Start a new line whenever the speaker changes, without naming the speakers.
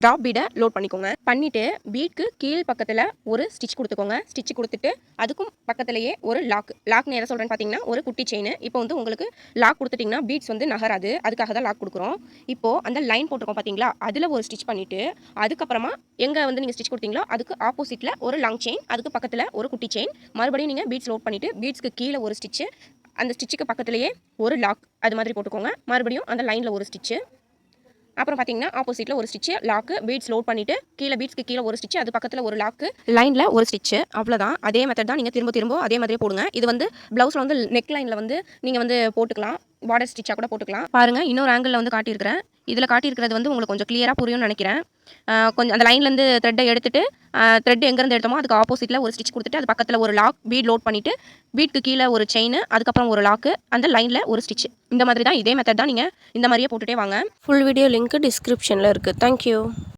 Top பீடை load பண்ணிக்கோங்க. பண்ணிவிட்டு பீட்க்கு கீழ் பக்கத்தில் ஒரு ஸ்டிச் கொடுத்துக்கோங்க. ஸ்டிச் கொடுத்துட்டு அதுக்கும் பக்கத்துலேயே ஒரு லாக்னு எதை சொல்கிறேன்னு பார்த்தீங்கன்னா ஒரு குட்டி செயின். இப்போ வந்து உங்களுக்கு லாக் கொடுத்துட்டிங்கன்னா பீட்ஸ் வந்து நகராது, அதுக்காக தான் லாக் கொடுக்குறோம். இப்போது அந்த லைன் போட்டிருக்கோம் பார்த்தீங்களா, அதில் ஒரு ஸ்டிச் பண்ணிவிட்டு அதுக்கப்புறமா எங்கே வந்து நீங்கள் ஸ்டிச் கொடுத்தீங்களோ அதுக்கு ஆப்போசிட்டில் ஒரு லாங் செயின், அதுக்கு பக்கத்தில் ஒரு குட்டி செயின், மறுபடியும் நீங்கள் பீட்ஸ் லோட் பண்ணிவிட்டு பீட்ஸ்க்கு கீழே ஒரு ஸ்டிச்சு, அந்த ஸ்டிச்சுக்கு பக்கத்துலேயே ஒரு லாக் அது மாதிரி போட்டுக்கோங்க. மறுபடியும் அந்த லைனில் ஒரு ஸ்டிச்சு, அப்புறம் பார்த்தீங்கன்னா ஆப்போசிட்டில் ஒரு ஸ்டிச்சு, லாக்கு, பீட்ஸ் லோட் பண்ணிவிட்டு கீழே பீட்ஸ்க்கு கீழே ஒரு ஸ்டிச்சு, அது பக்கத்தில் ஒரு லாக்கு, லைனில் ஒரு ஸ்டிச்சு. அவ்வளோதான். அதே மெத்தட் தான் நீங்கள் திரும்ப அதே மாதிரியே போடுங்க. இது வந்து ப்ளவுஸில் வந்து நெக் லைனில் வந்து நீங்கள் வந்து போட்டுக்கலாம், பார்டர் ஸ்டிச்சாக கூட போட்டுக்கலாம். பாருங்கள், இன்னொரு ஆங்கிளில் வந்து காட்டியிருக்கிறேன். இதில் காட்டியிருக்கிறது வந்து உங்களுக்கு கொஞ்சம் கிளியராக புரியும்னு நினைக்கிறேன். கொஞ்சம் அந்த லைன்லேருந்து த்ரெட்டை எடுத்துட்டு த்ரெட் எங்கேருந்து எடுத்தோமோ அதுக்கு ஆப்போசிட்டில் ஒரு ஸ்டிச் கொடுத்துட்டு அது பக்கத்தில் ஒரு லாக், பீட் லோட் பண்ணிவிட்டு பீட்க்கு கீழே ஒரு செயின், அதுக்கப்புறம் ஒரு லாக்கு, அந்த லைனில் ஒரு ஸ்டிச். இந்த மாதிரி தான், இதே மெத்தட் தான், நீங்கள் இந்த மாதிரியே போட்டுகிட்டே வாங்க.
ஃபுல் வீடியோ லிங்க் டிஸ்கிரிப்ஷனில் இருக்குது. தேங்க்யூ.